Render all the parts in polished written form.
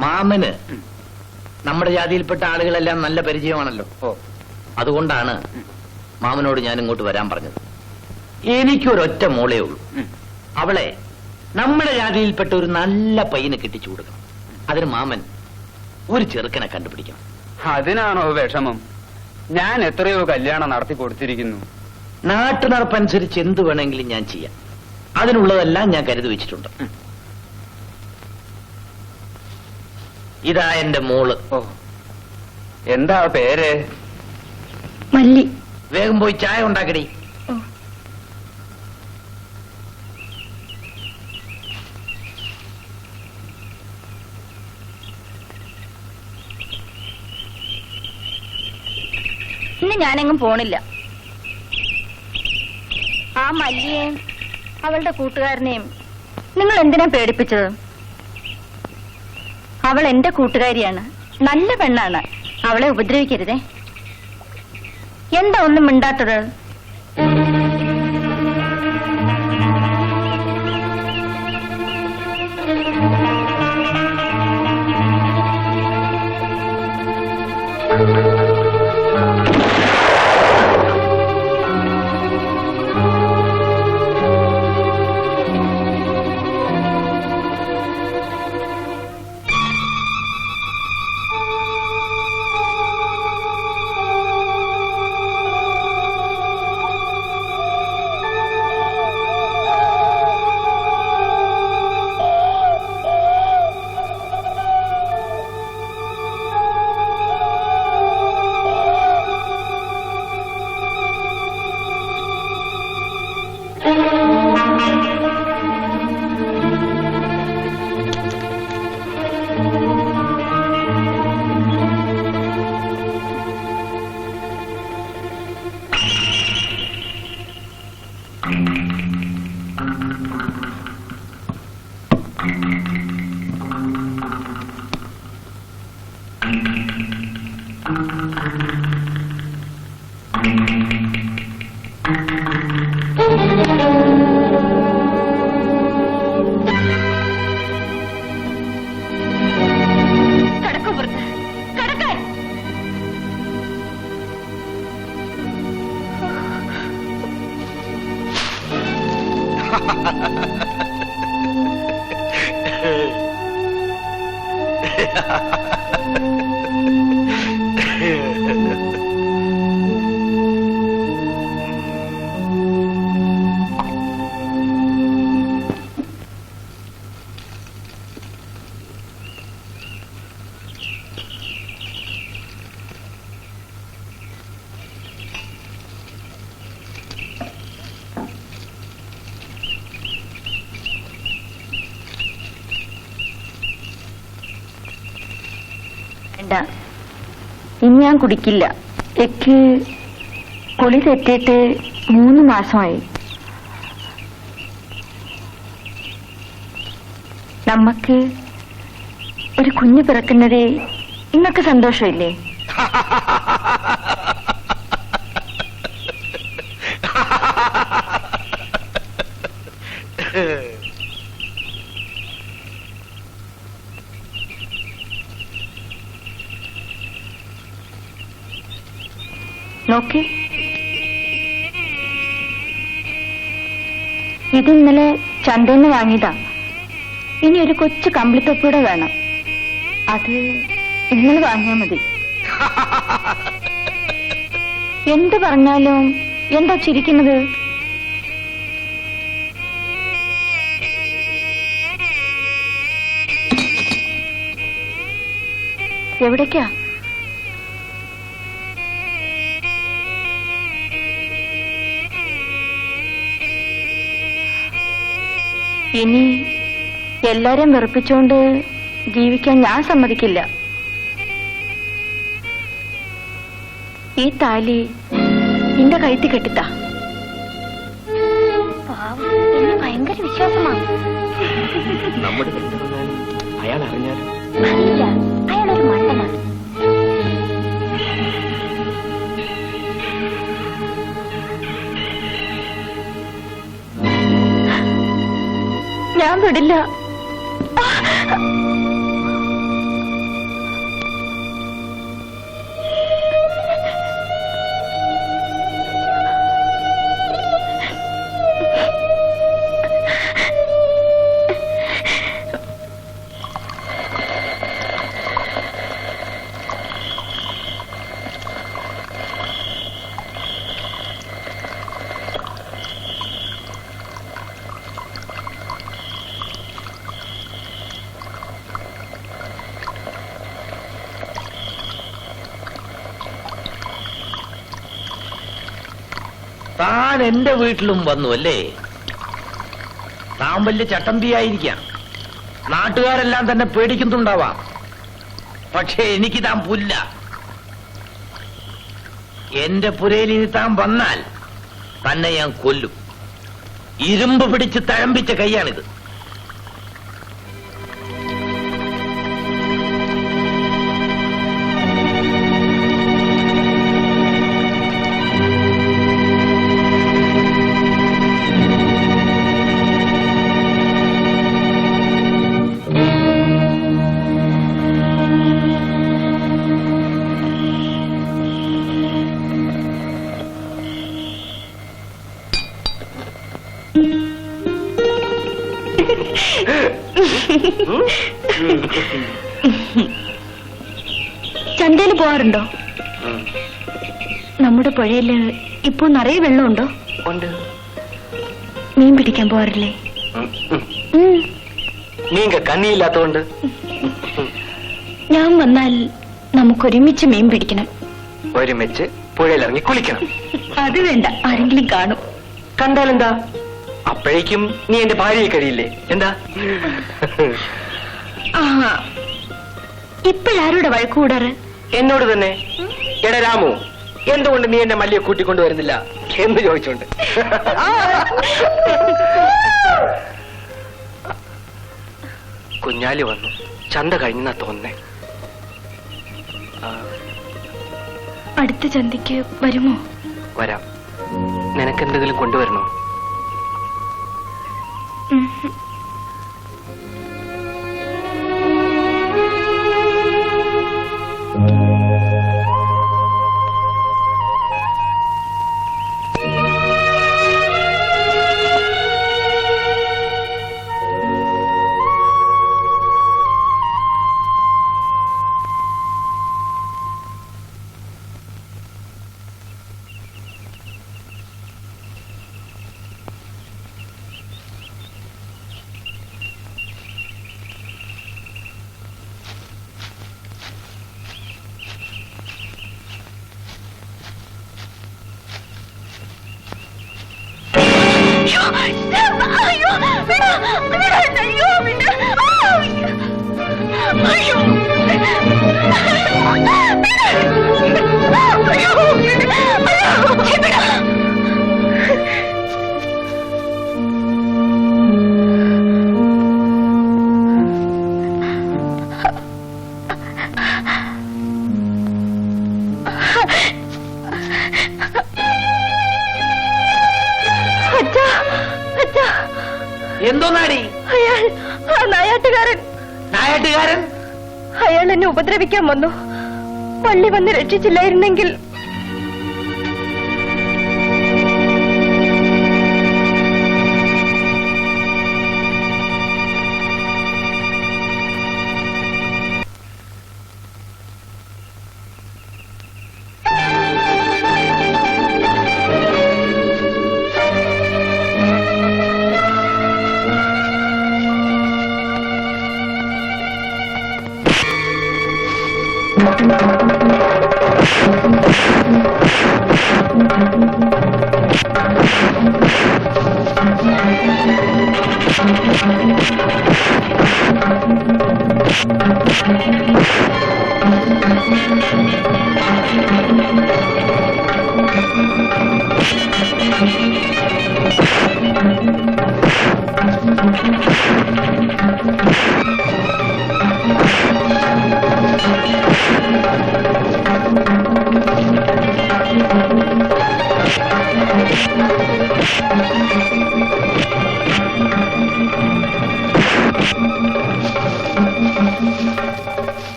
മാമന് നമ്മുടെ ജാതിയിൽപ്പെട്ട ആളുകളെല്ലാം നല്ല പരിചയമാണല്ലോ. അതുകൊണ്ടാണ് മാമനോട് ഞാൻ ഇങ്ങോട്ട് വരാൻ പറഞ്ഞത്. എനിക്കൊരൊറ്റ മോളേ ഉള്ളൂ. അവളെ നമ്മുടെ ജാതിയിൽപ്പെട്ട ഒരു നല്ല പയ്യനെ കെട്ടിച്ചു കൊടുക്കണം. അതിന് മാമൻ ഒരു ചെറുക്കനെ കണ്ടുപിടിക്കണം. അതിനാണോ വിഷമം? ഞാൻ എത്രയോ കല്യാണം നടത്തി കൊടുത്തിരിക്കുന്നു. നാട്ടു നടപ്പനുസരിച്ച് എന്ത് വേണമെങ്കിലും ഞാൻ ചെയ്യാം. അതിനുള്ളതെല്ലാം ഞാൻ കരുതി വെച്ചിട്ടുണ്ട്. ഇതാ എന്റെ മോള്. എന്താ പേര്? മല്ലി. വേഗം പോയി ചായ ഉണ്ടാക്കടി. ഇന്ന് ഞാനെങ്ങും പോണില്ല. ആ മല്ലിയെയും അവളുടെ കൂട്ടുകാരനെയും നിങ്ങൾ എന്തിനാ പേടിപ്പിച്ചത്? അവൾ എന്റെ കൂട്ടുകാരിയാണ്, നല്ല പെണ്ണാണ്. അവളെ ഉപദ്രവിക്കരുതേ. എന്താ ഒന്നും മിണ്ടാത്തത്? ഇനി ഞാൻ കുടിക്കില്ല. എനിക്ക് കുളി തെറ്റിയിട്ട് 3 മാസമായി. നമുക്ക് ഒരു കുഞ്ഞ് പിറക്കുന്നതേ നിങ്ങൾക്ക് സന്തോഷമില്ലേ? നോക്കി, ഇത് ഇന്നലെ ചന്തയിൽ നിന്ന് വാങ്ങിയതാ. ഇനി ഒരു കൊച്ചു കമ്പിളിത്തൊപ്പിയുടെ വേണം. അത് നിങ്ങൾ വാങ്ങിയാൽ മതി. എന്ത് പറഞ്ഞാലും എന്താ ചിരിക്കുന്നത്? എവിടേക്കാ? ഇനി എല്ലാരെയും വെറുപ്പിച്ചുകൊണ്ട് ജീവിക്കാൻ ഞാൻ സമ്മതിക്കില്ല. ഈ താലി നിന്റെ കഴുത്തി കെട്ടിത്താ. ഭയങ്കര വിശ്വാസമാണ്. അയാൾ അറിഞ്ഞാലും അറിയില്ല, അയാളൊരു മണ്ടനാണ്. ഞാൻ വിടില്ല. താൻ എന്റെ വീട്ടിലും വന്നു അല്ലേ? താൻ വലിയ ചട്ടമ്പിയായിരിക്കാം, നാട്ടുകാരെല്ലാം തന്നെ പേടിക്കുന്നുണ്ടാവാം. പക്ഷെ എനിക്ക് താൻ പുല്ല. എന്റെ പുരയിൽ ഇനി താൻ വന്നാൽ തന്നെ ഞാൻ കൊല്ലും. ഇരുമ്പ് പിടിച്ച് തഴമ്പിച്ച കൈയാണിത്. ചന്തയിൽ പോവാറുണ്ടോ? നമ്മുടെ പുഴയില് ഇപ്പൊ നിറയെ വെള്ളമുണ്ടോ? ഉണ്ട്. മീൻ പിടിക്കാൻ പോവാറില്ലേ? നീങ്ക കണ്ണിയില്ലാത്തോണ്ട്. ഞാൻ വന്നാൽ നമുക്കൊരുമിച്ച് മീൻ പിടിക്കണം. ഒരുമിച്ച് പുഴയിലിറങ്ങി കുളിക്കണം. അത് വേണ്ട, ആരെങ്കിലും കാണും. കണ്ടാലെന്താ? അപ്പോഴേക്കും നീ എന്റെ ഭാര്യയെ കഴിയില്ലേ? എന്താ? ആ, ഇപ്പോഴാരോടെ വഴക്ക് കൂടാറ്? എന്നോട് തന്നെ. എടാ രാമു, എന്തുകൊണ്ട് നീ എന്നെ മല്ലിയെ കൂട്ടിക്കൊണ്ടുവരുന്നില്ല എന്ന് ചോദിച്ചോണ്ട്. കുഞ്ഞാലി വന്നു. ചന്ത കഴിഞ്ഞാ തോന്നേ. അടുത്ത ചന്തയ്ക്ക് വരുമോ? വരാം. നിനക്കെന്തെങ്കിലും കൊണ്ടുവരണോ? എന്തോന്നാടി? നായാട്ടുകാരൻ. നായാട്ടുകാരൻ? അയാൾ എന്നെ ഉപദ്രവിക്കാൻ വന്നു. പള്ളി വന്ന് രക്ഷിച്ചില്ലായിരുന്നെങ്കിൽ.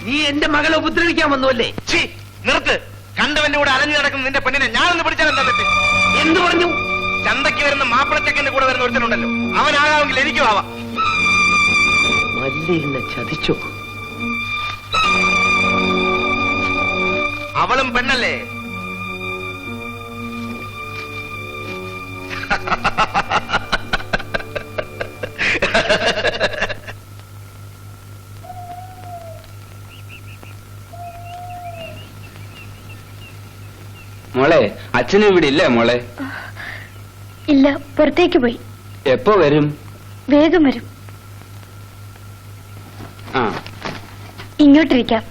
നീ എന്റെ മകളെ ഉപദ്രവിക്കാൻ വന്നു അല്ലേ? നിർത്ത്. കണ്ടവന്റെ കൂടെ അലഞ്ഞു നടക്കുന്ന നിന്റെ പെണ്ണിനെ ഞാനൊന്ന് പിടിച്ചാൽ എന്താ തെറ്റ്? എന്ത് പറഞ്ഞു? ചന്തയ്ക്ക് വരുന്ന മാപ്പിളച്ചക്കന്റെ കൂടെ വരുന്ന ഒരുത്തനുണ്ടല്ലോ, അവനാകാമെങ്കിൽ എനിക്കും ആവാം. മല്ലിനെ ചതിച്ചോ? അവളും പെണ്ണല്ലേ? മോളെ, അച്ഛനും ഇവിടെ ഇല്ലേ മോളെ? ഇല്ല, പുറത്തേക്ക് പോയി. എപ്പോ വരും? വേഗം വരും. ആ, ഇങ്ങോട്ടിരിക്കാം.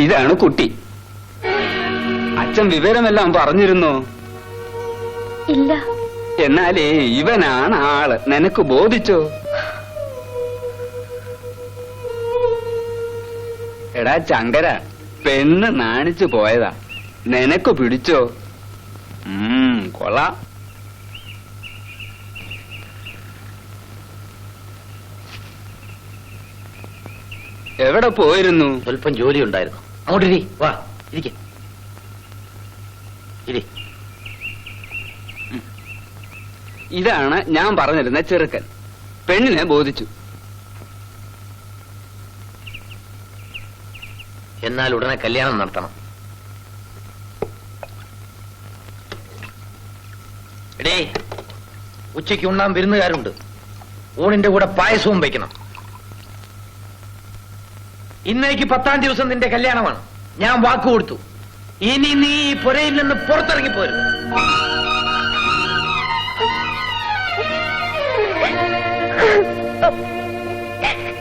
ഇതാണ് കുട്ടി. അച്ഛൻ വിവരമെല്ലാം പറഞ്ഞിരുന്നോ? ഇല്ല. എന്നാലേ ഇവനാണ് ആള്. നിനക്ക് ബോധിച്ചോ? എടാ ചങ്കര, പെണ്ണ് നാണിച്ചു പോയതാ. നിനക്ക് പിടിച്ചോ? കൊള്ളാം. എവിടെ പോയിരുന്നു? സ്വല്പം ജോലി ഉണ്ടായിരുന്നു. അങ്ങോട്ട് ഇരി, വാ ഇരിക്കെ. ഇരി. ഇതാണ് ഞാൻ പറഞ്ഞിരുന്ന ചെറുക്കൻ. പെണ്ണിനെ ബോധിച്ചു. എന്നാൽ ഉടനെ കല്യാണം നടത്തണം. എടേ, ഉച്ചയ്ക്ക് ഉണ്ണാൻ വിരുന്നുകാരുണ്ട്. ഊണിന്റെ കൂടെ പായസവും വയ്ക്കണം. ഇന്നേക്ക് 10-ാം ദിവസം നിന്റെ കല്യാണമാണ്. ഞാൻ വാക്ക് കൊടുത്തു. ഇനി നീ ഈ പുരയിൽ നിന്ന് പുറത്തിറങ്ങിപ്പോരും.